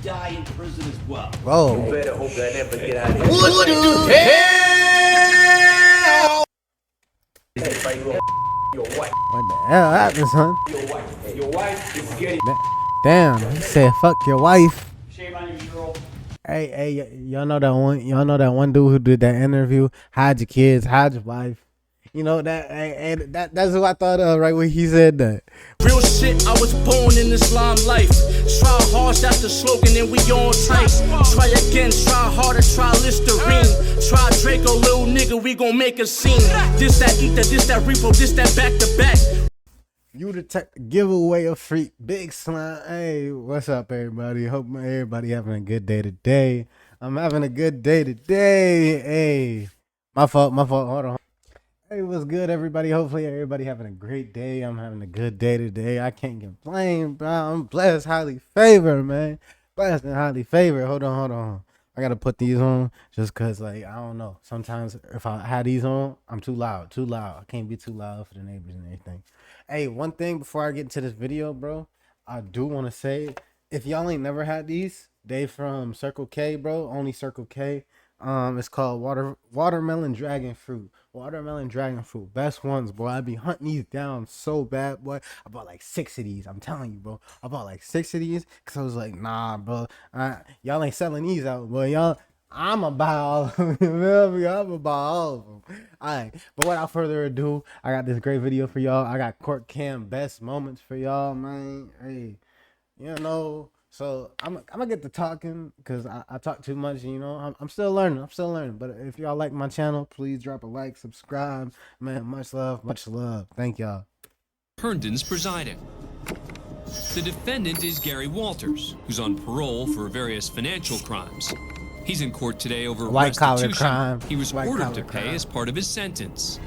die in prison as well. Whoa. You better hope I never get out of here. What the hell? Your wife. What the hell happened, son? Your wife. Your wife is getting. Damn, he said fuck your wife. Shame on you, girl. Hey, y'all know that one? Y'all know that one dude who did that interview? Hide your kids, hide your wife. You know that? Hey, that's what I thought of right when he said that. Real shit, I was born in Islam life. Try hard, that's the slogan, and we on tight. Try again, try harder, try Listerine. Try Draco, little nigga, we gon' make a scene. This that ether, this that repo, this that back to back. You the tech giveaway a freak, big slime. Hey, what's up, everybody? Hope everybody having a good day today. I'm having a good day today. Hey, my fault. Hold on. Hey, what's good, everybody? Hopefully, everybody having a great day. I'm having a good day today. I can't complain, bro. I'm blessed, highly favored, man. Blessed and highly favored. Hold on. I gotta put these on just cause, like, I don't know. Sometimes if I had these on, I'm too loud. I can't be too loud for the neighbors and everything. Hey, one thing before I get into this video, bro, I do want to say, if y'all ain't never had these, they from Circle K, bro. Only Circle K. It's called watermelon dragon fruit. Watermelon dragon fruit. Best ones, boy. I be hunting these down so bad, boy. I bought like 6 of these. I'm telling you, bro. I bought like 6 of these because I was like, nah, bro. Y'all ain't selling these out, boy. Y'all, I'm about all of them. You feel me? I'm about all of them. Alright. But without further ado, I got this great video for y'all. I got court cam best moments for y'all, man. Hey, you know. So I'm gonna get to talking because I talk too much, you know. I'm still learning. But if y'all like my channel, please drop a like, subscribe, man. Much love. Thank y'all. Herndon's presiding. The defendant is Gary Walters, who's on parole for various financial crimes. He's in court today over White-collar restitution crime. he was ordered to pay crime. as part of his sentence.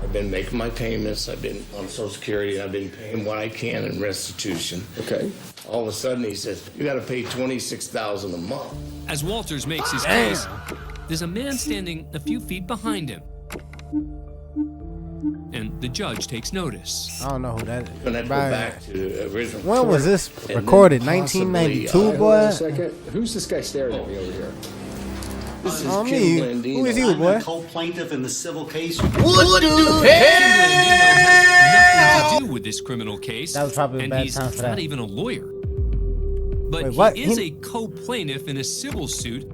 I've been making my payments. I've been on Social Security. I've been paying what I can in restitution. Okay. All of a sudden, he says, you got to pay $26,000 a month. As Walters makes his case, there's a man standing a few feet behind him. And the judge takes notice. I don't know who that is. Going to have to go back to the original When was court, this and recorded? then possibly, 1992, Hold on boy. a second. Who's this guy staring at me over here? This is On Kim me. Blandino. Who is you, I'm boy? a co-plaintiff in the civil case. Kim Blandino has nothing to do with this criminal case, That was probably a and bad he's time for not that. even a lawyer. But Wait, what? he is He- a co-plaintiff in a civil suit.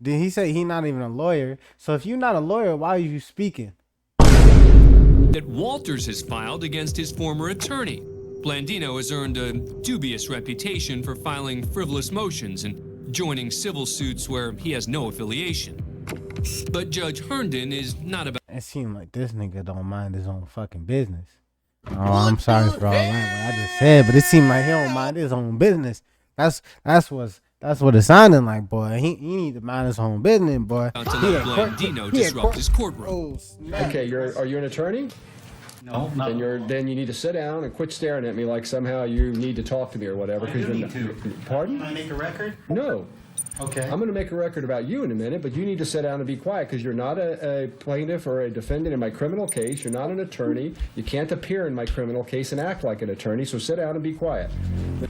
Did he say he not even a lawyer? So if you're not a lawyer, why are you speaking? That Walters has filed against his former attorney. Blandino has earned a dubious reputation for filing frivolous motions and joining civil suits where he has no affiliation. But Judge Herndon is not about It seemed like this nigga don't mind his own fucking business. Oh, I'm sorry for all that what I just said, but it seemed like he don't mind his own business. That's what it sounded like, boy. He need to mind his own business, boy. to He let at court- Blandino he at disrupt court- his courtroom. Oh, snap. Okay, are you an attorney? No, not Then you need to sit down and quit staring at me like somehow you need to talk to me or whatever. I 'cause do you're need to. Pardon? Can I make a record? No. Okay. I'm going to make a record about you in a minute, but you need to sit down and be quiet because you're not a plaintiff or a defendant in my criminal case. You're not an attorney. You can't appear in my criminal case and act like an attorney, so sit down and be quiet.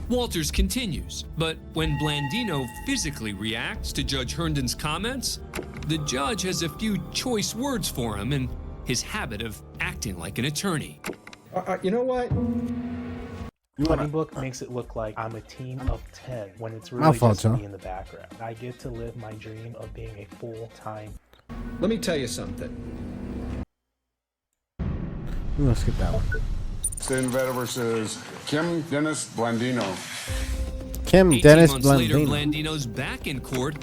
Walters continues, but when Blandino physically reacts to Judge Herndon's comments, the judge has a few choice words for him and his habit of acting like an attorney. You know what? Funny Book makes it look like I'm a team of 10 when it's My really fault, just Joe. me in the background. I get to live my dream of being a full-time. Let me tell you something. We're gonna skip that one. State Invader versus Kim Dennis Blandino. Kim 18 Dennis months later, Blandino. Blandino's back in court,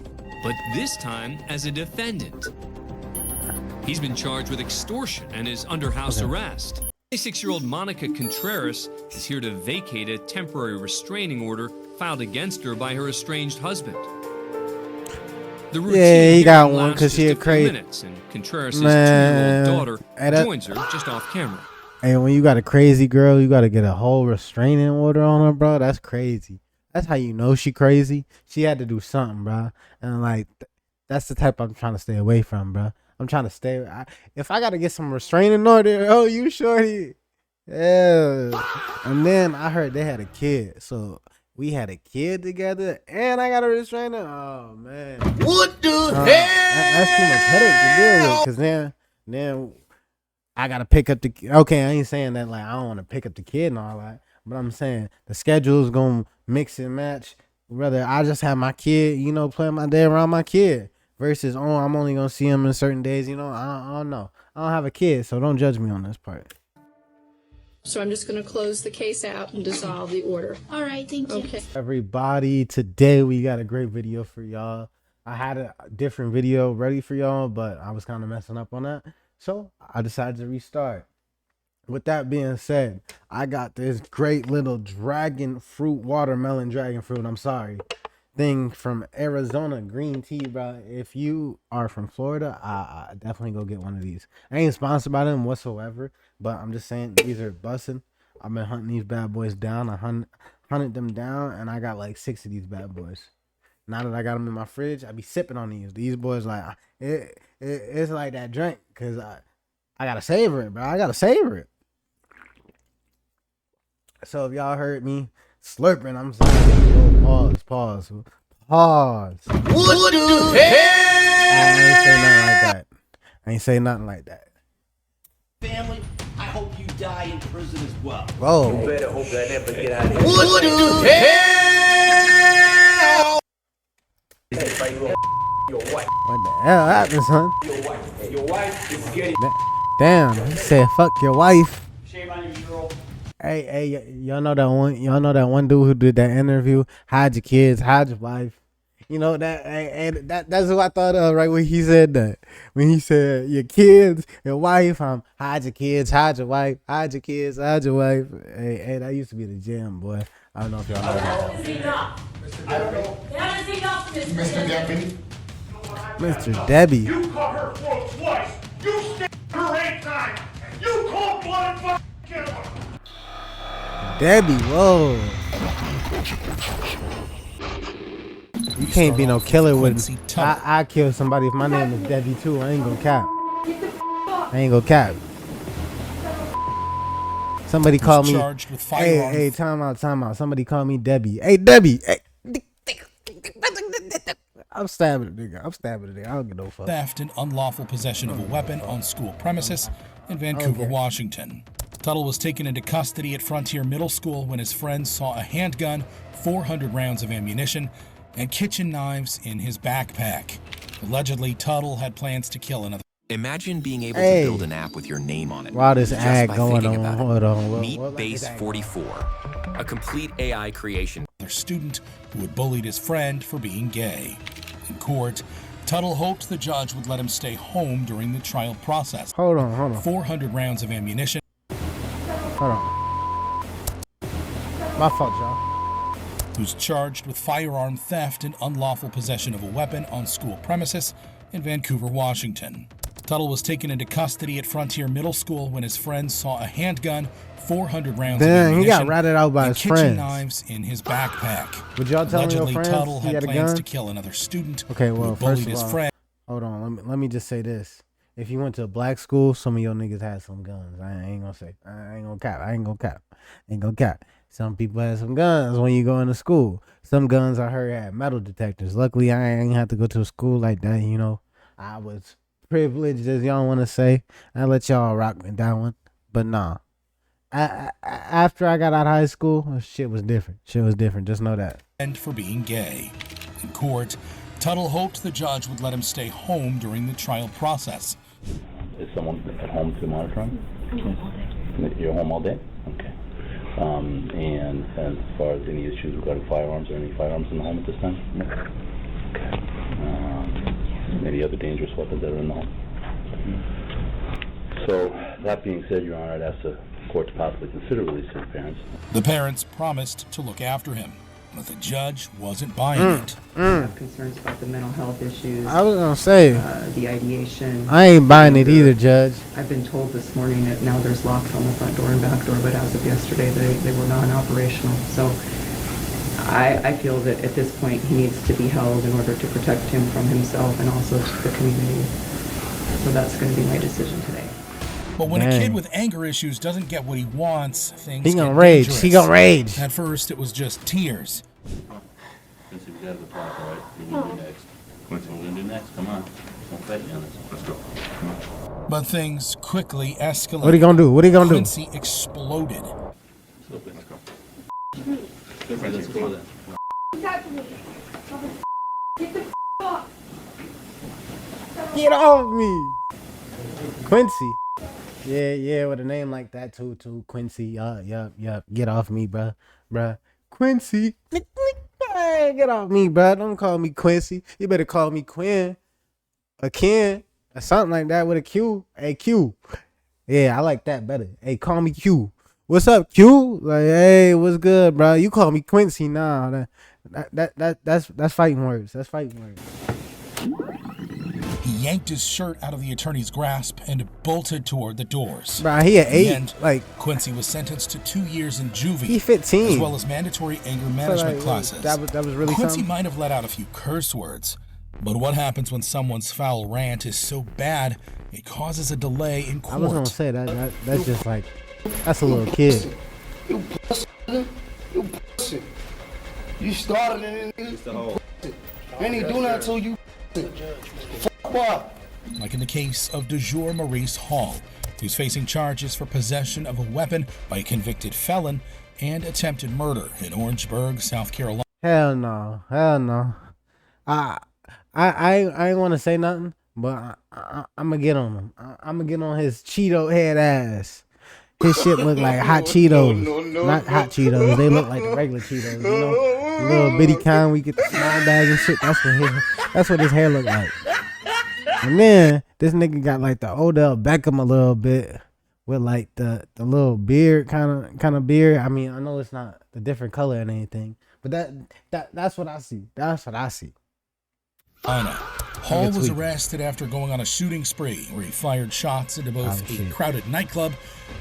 but this time as a defendant. He's been charged with extortion and is under house arrest. 26-year-old Monica Contreras is here to vacate a temporary restraining order filed against her by her estranged husband. The routine Yeah, he here got lasts one 'cause just he a a few crazy- minutes, and Contreras' Man. 2-year-old daughter Hey, that- joins her just off camera. Hey, when you got a crazy girl, you gotta get a whole restraining order on her, bro. That's crazy. That's how you know she crazy. She had to do something, bro. And like, that's the type I'm trying to stay away from, bro. I'm trying to stay. If I gotta get some restraining order, oh, you shorty. Yeah. And then I heard they had a kid, so we had a kid together, and I got a restrainer. Oh man, What the hell? that's too much headache to deal with. Cause then I gotta pick up the. Okay, I ain't saying that like I don't want to pick up the kid and all that, but I'm saying the schedule's gonna mix and match. Whether I just have my kid, playing my day around my kid, versus I'm only gonna see him in certain days. I don't know. I don't have a kid, so don't judge me on this part. So I'm just going to close the case out and dissolve the order. All right, thank you. Okay. Everybody, today we got a great video for y'all. I had a different video ready for y'all, but I was kind of messing up on that, so I decided to restart. With that being said, I got this great little watermelon dragon fruit, thing from Arizona, green tea, bro. If you are from Florida, I definitely go get one of these. I ain't sponsored by them whatsoever, but I'm just saying these are busting. I've been hunting these bad boys down. I hunted them down, and I got like 6 of these bad boys. Now that I got them in my fridge, I be sipping on these. These boys like it's like that drink, cause I gotta savor it, bro. I gotta savor it. So if y'all heard me slurping, I'm sorry. Whoa, pause. What the hell? I ain't say nothing like that. Family, I hope you die in prison as well. Whoa. You better hope I never get out of here. What the hell? Your wife. What the hell happened, son? Your wife is getting. Damn, he said fuck your wife. Shame on you, girl. Hey, y'all know that one. Y'all know that one dude who did that interview. Hide your kids, hide your wife. You know that. And that's what I thought of right when he said that. When he said your kids, your wife. Hide your kids, hide your wife, hide your kids, hide your wife. Hey, that used to be the jam, boy. I don't know if y'all know that. I don't know. That is enough, Mr. Debbie. Mr. Debbie. You cut her throat twice. You stabbed her 8 times. You cold-blooded fucking killer. Debbie, whoa. You can't be no killer with I kill somebody if my name is Debbie too. I ain't gonna cap. Somebody called me. Hey, time out. Somebody called me Debbie. Hey, Debbie. Hey. I'm stabbing a nigga. I don't get no fuck. Theft and unlawful possession of a weapon on school premises in Vancouver, Washington. Tuttle was taken into custody at Frontier Middle School when his friends saw a handgun, 400 rounds of ammunition, and kitchen knives in his backpack. Allegedly, Tuttle had plans to kill another. Imagine being able to build an app with your name on it. Wow, this just ad by going thinking on. about Hold on. Meet Base 44, a complete AI creation. Their student who had bullied his friend for being gay. In court, Tuttle hoped the judge would let him stay home during the trial process. Hold on. 400 rounds of ammunition. Hold on. My fault, y'all. Who's charged with firearm theft and unlawful possession of a weapon on school premises in Vancouver, Washington. Tuttle was taken into custody at Frontier Middle School when his friends saw a handgun, 400 rounds of ammunition, he got ratted out by his kitchen friends. Knives in his backpack. Would y'all tell me your Allegedly, friends Tuttle he had had a plans gun? to kill another student. Okay, who well, had first bullied of his all, friend. hold on. Let me just say this. If you went to a black school, some of your niggas had some guns. I ain't gonna say. I ain't gonna cap. Some people had some guns when you go into school. Some guns I heard had metal detectors. Luckily, I ain't have to go to a school like that. I was privileged, as y'all want to say. I let y'all rock me that one. But nah. After I got out of high school, shit was different. Just know that. And for being gay. In court, Tuttle hoped the judge would let him stay home during the trial process. Is someone at home to monitor him? You're home all day? Okay. And as far as any issues regarding firearms, or any firearms in the home at this time? No. Okay. Any other dangerous weapons that are in the home? So, that being said, Your Honor, I'd ask the court to possibly consider releasing the parents. The parents promised to look after him, but the judge wasn't buying it. I have concerns about the mental health issues. I was gonna say the ideation. I ain't buying it either, Judge. I've been told this morning that now there's locks on the front door and back door, but as of yesterday, they were non-operational. So I feel that at this point he needs to be held in order to protect him from himself and also the community. So that's going to be my decision today. But when a Dang. kid with anger issues doesn't get what he wants, things He get gonna rage. dangerous. He gonna rage. At first, it was just tears. Quincy, we got the clock, all right? We're gonna do next. Quincy, we're gonna do next. Come on. Don't fight you on this. Let's go. Come on. But things quickly escalated. What he gonna do? What he gonna do? Quincy exploded. Let's go. Good friends, let's go then. Get off me, Quincy. Yeah, with a name like that too. Quincy. Yup. Get off me, bruh. Quincy. Hey, get off me, bruh. Don't call me Quincy. You better call me Quinn, a Ken, or something like that with a Q. Hey, Q. Yeah, I like that better. Hey, call me Q. What's up, Q? Like, hey, what's good, bro? You call me Quincy now. That's fighting words. That's fighting words. He yanked his shirt out of the attorney's grasp and bolted toward the doors. Bro, he at In the 8. end, Like, Quincy was sentenced to 2 years in juvie. he 15. As well as mandatory anger management classes. That was really Quincy something. might have let out a few curse words, but what happens when someone's foul rant is so bad it causes a delay in court? I was gonna say that's just like, that's a little kid. You pussy, nigga. You pussy. You started it, nigga. You pussy. Ain't even do nothing till you pussy. Fuck up. Like in the case of DeJour Maurice Hall, who's facing charges for possession of a weapon by a convicted felon and attempted murder in Orangeburg, South Carolina. Hell no. I ain't want to say nothing, but I'm gonna get on him. I'm gonna get on his Cheeto head ass. His shit look like hot Cheetos. Not hot Cheetos. They look like the regular Cheetos. You know, the little bitty kind we get the small bags and shit. That's what his hair look like. And then this nigga got like the Odell Beckham a little bit with like the little beard kind of beard. I mean, I know it's not the different color and anything, but that's what I see. That's what I see. Hall was arrested after going on a shooting spree where he fired shots into both a crowded nightclub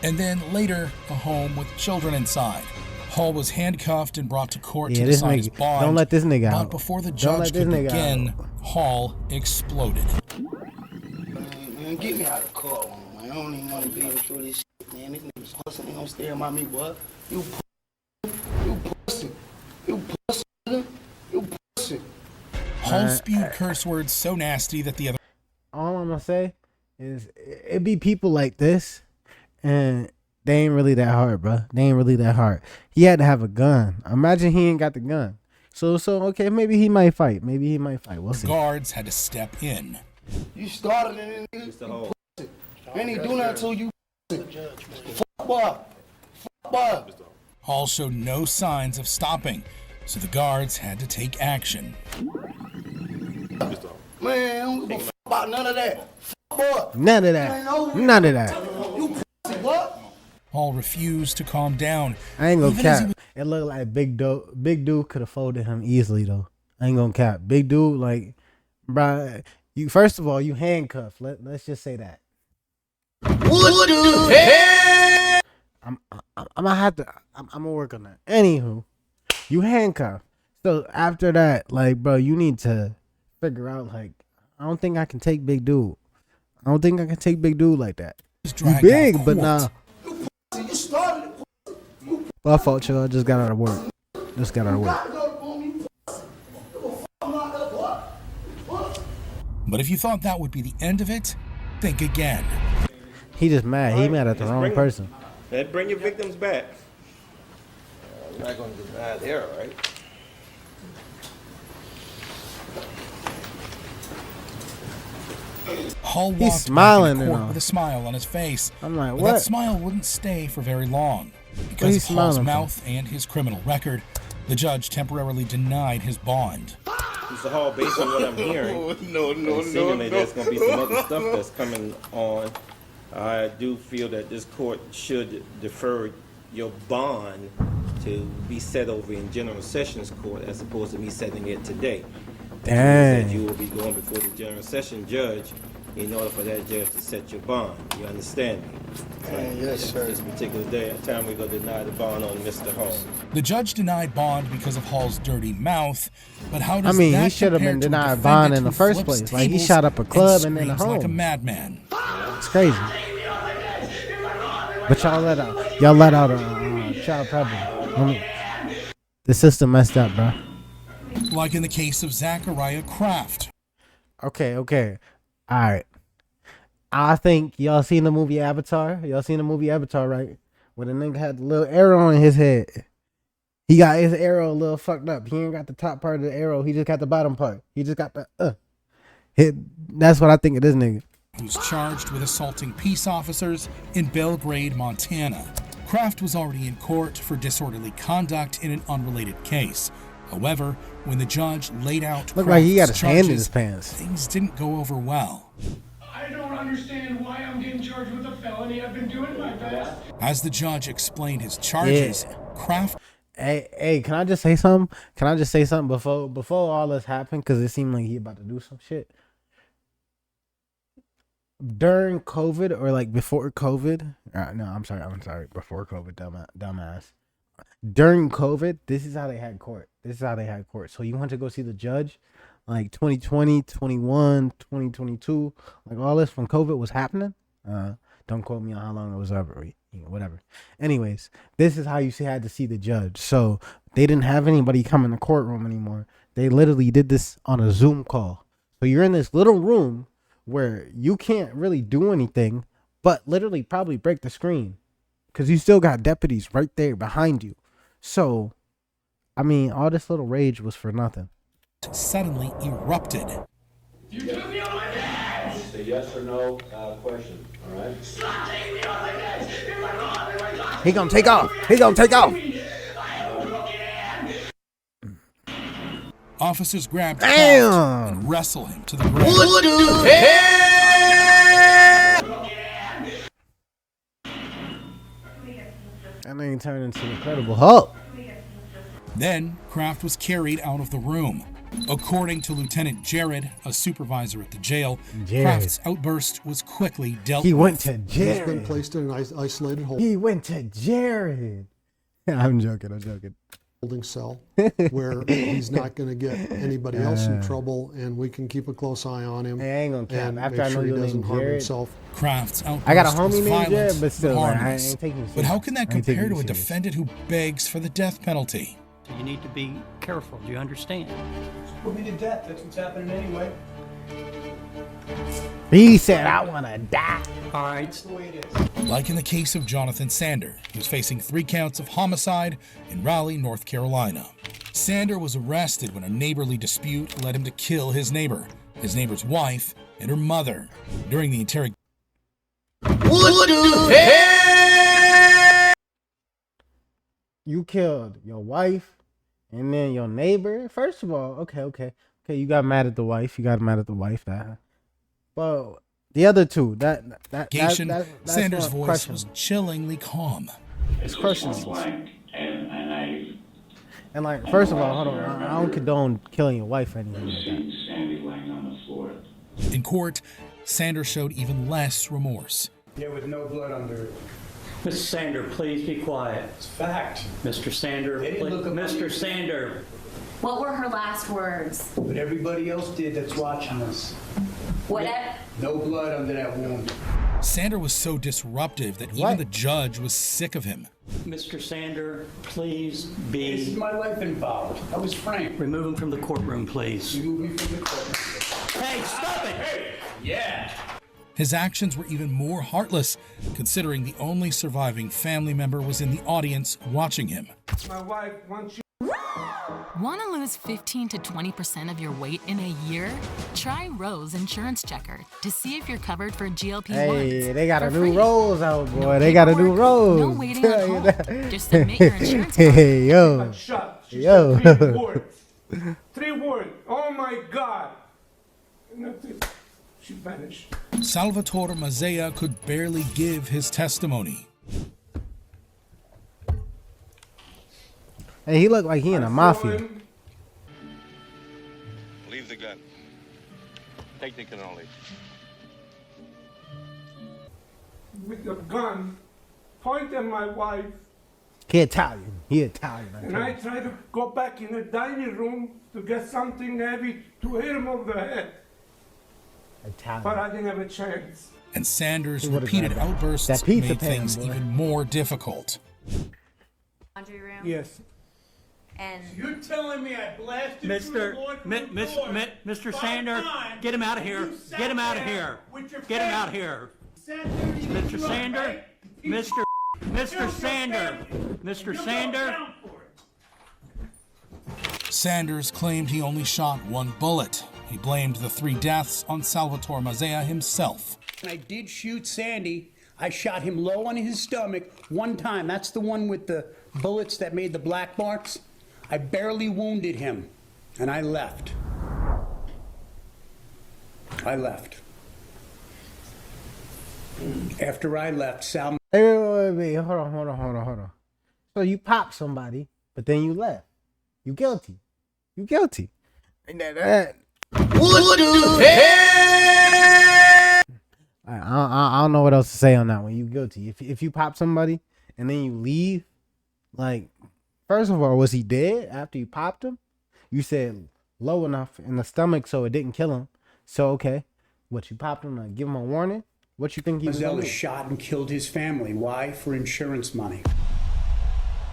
and then later a home with children inside. Hall was handcuffed and brought to court to decide his bond. Don't let this nigga out. But before the judge could begin, Hall exploded. Man, get me out of the car, man. I don't even want to be through this shit, man. This nigga's hustling. They gonna stare at me, boy. You pussy. You pussy, nigga. You pussy. Hall spewed curse words so nasty that the other... All I'm gonna say is it be people like this, and they ain't really that hard, bro. They ain't really that hard. He had to have a gun. Imagine he ain't got the gun. So okay, maybe he might fight. We'll see. Guards had to step in. You started it, nigga. You pussy. Ain't even do nothing till you pussy. Fuck up. Fuck up. Hall showed no signs of stopping, so the guards had to take action. Man, I don't give a fuck about none of that. Fuck up. None of that. You pussy, what? Hall refused to calm down. I ain't gonna Even as he cap. It looked like Big Dude could have folded him easily though. I ain't gonna cap. Big Dude, like, bruh, you first of all, you handcuffed. Let's just say that. What the hell? I'm gonna work on that. Anywho, you handcuffed. So after that, like, bro, you need to figure out, like, I don't think I can take Big Dude. I don't think I can take Big Dude like that. You big, but nah. You started it. My fault, y'all. I just got out of work. But if you thought that would be the end of it, think again. He just mad. He mad at the wrong person. Bring your victims back. You're not going to deny there, right? Hall He's walked smiling back in and court all. with a smile on his face. I'm like, But what? that smile wouldn't stay for very long. What Because he of Hall's smiling for? mouth and his criminal record, the judge temporarily denied his bond. Mr. Hall, based on what I'm hearing, seemingly there's going to be some other stuff that's coming on. I do feel that this court should defer your bond to be set over in General Sessions Court as opposed to me setting it today. Dang. That you will be going before the General Session judge in order for that judge to set your bond. You understand me? Yes, sir. This particular time we're going to deny the bond on Mr. Hall. The judge denied bond because of Hall's dirty mouth, but how does I mean, that he should have compare been to a denied bond defendant in the who first flips place. Like, he tables shot up a club and then a screams like a home. madman? It's crazy. But y'all let out a child prepper. The system messed up, bro. Like in the case of Zachariah Kraft. Okay. All right. I think y'all seen the movie Avatar. Y'all seen the movie Avatar, right? Where the nigga had the little arrow in his head. He got his arrow a little fucked up. He ain't got the top part of the arrow. He just got the bottom part. He just got the That's what I think of this nigga. Who's charged with assaulting peace officers in Belgrade, Montana. Kraft was already in court for disorderly conduct in an unrelated case. However, when the judge laid out Looked like he got his Kraft's hand in his charges, pants. things didn't go over well. I don't understand why I'm getting charged with a felony. I've been doing my best. As the judge explained his charges, Kraft... Hey, can I just say something? Before all this happened? Because it seemed like he about to do some shit. During COVID or like before COVID? No, I'm sorry. Before COVID, dumbass. During COVID, this is how they had court. So you went to go see the judge, like 2020, 21, 2022, like all this when COVID was happening. Don't quote me on how long it was over, whatever. Anyways, this is how you had to see the judge. So they didn't have anybody come in the courtroom anymore. They literally did this on a Zoom call. So you're in this little room where you can't really do anything, but literally probably break the screen because you still got deputies right there behind you. So, I mean, all this little rage was for nothing. Suddenly erupted. You took me on my legs! It's a yes or no question, all right? Stop taking me on my legs! If I go on, if I go, He gonna take off. I have a broken hand! Officers grabbed Damn! Kraft and wrestle him to the ground. What the And then he turned into the Incredible Hulk. Then Kraft was carried out of the room. According to Lieutenant Jared, a supervisor at the jail, Kraft's outburst was quickly dealt with. He went to Jared. He's been placed in an isolated He went to Jared. I'm joking. holding cell where he's not going to get anybody else in trouble, and we can keep a close eye on him. Hey, I ain't gonna cap. and After make I know sure he your doesn't name, harm Jared. himself. Kraft's outburst I got a was homie named violent, Jared, but still, like, I harmless. ain't taking you serious. But how can that I ain't taking compare to you a serious. defendant who begs for the death penalty? You need to be careful. Do you understand? Put me to death. That's what's happening anyway. He said, I want to die. All right. That's the way it is. Like in the case of Jonathan Sander, who's facing 3 counts of homicide in Raleigh, North Carolina. Sander was arrested when a neighborly dispute led him to kill his neighbor's wife, and her mother. During the interrogation, You killed your wife and then your neighbor. First of all, okay. You got mad at the wife. That. But the other two, that's Sander's not voice questionable. was chillingly calm. It's questionable. And like, first of all, hold on. I don't condone killing your wife or anything like that. In court, Sander showed even less remorse. Yeah, with no blood under it. Mr. Sander, please be quiet. It's fact. Mr. Sander, They didn't look up Mr. on- Sander. What were her last words? But everybody else did that's watching us. What? No blood under that wound. Sander was so disruptive that even the judge was sick of him. Mr. Sander, please This is be... my life involved. I was frank. Remove him from the courtroom, please. Remove me from the courtroom. Hey, stop it! Hey! Yeah! His actions were even more heartless, considering the only surviving family member was in the audience watching him. My wife wants you. Want to lose 15 to 20% of your weight in a year? Try Rose Insurance Checker to see if you're covered for GLP-1s. Hey, they got for a new free. Rose out, boy. No They got a new paperwork, Rose. No waiting at home. Just submit your insurance Hey, yo. Shut. She Yo. said 3 words. 3 words. Oh my God. And that's it. She vanished. Salvatore Mazzea could barely give his testimony. Hey, he looked like he in a mafia. Leave the gun. Take the cannoli. With a gun, point at my wife, He Italian. and I try to go back in the dining room to get something heavy to hit him over the head. Italian. But I didn't have a chance. And Sanders' Would've repeated grabbed outbursts that pizza made pan, things boy. even more difficult. Laundry room? Yes. And You're telling me I blasted Mr. through the laundry Mr. door Mr. 5 Sander, times, get him out of and here. you sat Get him out of there here. with your Get him out of family. here. Sat there and you Mr. grew up, Sander, right? Mr. Killed your Sander, family. Mr. You'll go Sander. down for it. Sanders claimed he only shot one bullet. He blamed the 3 deaths on Salvatore Mazzea himself. When I did shoot Sandy, I shot him low on his stomach one time. That's the one with the bullets that made the black marks. I barely wounded him, and I left. After I left, Sal... Hey, wait, hold on. So you popped somebody, but then you left. You guilty. Ain't that? I don't know what else to say on that one. You guilty. If you pop somebody and then you leave, like, first of all, was he dead after you popped him? You said low enough in the stomach so it didn't kill him. So okay, what, you popped him to give him a warning? What you think he was Mazzella gonna do? shot and killed his family. Why? For insurance money.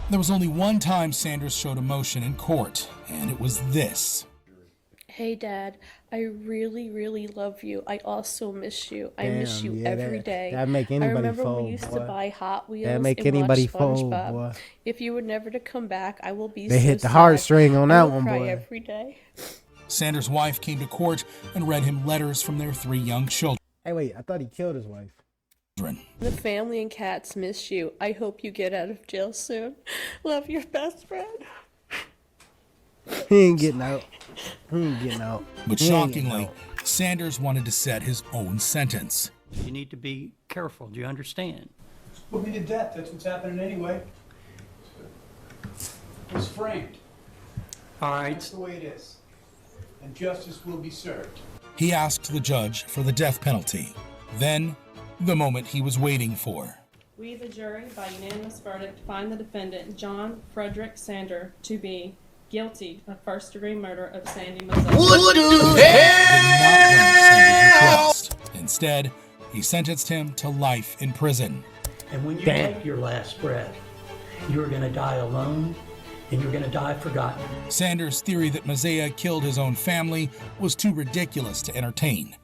There was only one time Sanders showed emotion in court, and it was this. Hey, Dad, I really, really love you. I also miss you. I miss Damn, you yeah, every day. that'd make I anybody remember fold, we used boy. to buy Hot Wheels That'd make and anybody watch fold, SpongeBob. boy. If you were never to come back, I will be They so hit the sad. heartstring on I that will one, cry boy. every day. Sanders' wife came to court and read him letters from their 3 young children. Hey, wait, I thought he killed his wife. The family and cats miss you. I hope you get out of jail soon. Love, your best friend. He ain't getting out. But He ain't getting shockingly, out. Sanders wanted to set his own sentence. You need to be careful. Do you understand? Put me to death. That's what's happening anyway. He's framed. All right. That's the way it is. And justice will be served. He asked the judge for the death penalty. Then, the moment he was waiting for. We, the jury, by unanimous verdict, find the defendant, John Frederick Sander, to be guilty of first-degree murder of Sandy Mazzella. Instead, he sentenced him to life in prison. And when you take your last breath, you're going to die alone, and you're going to die forgotten. Sanders' theory that Mazzea killed his own family was too ridiculous to entertain.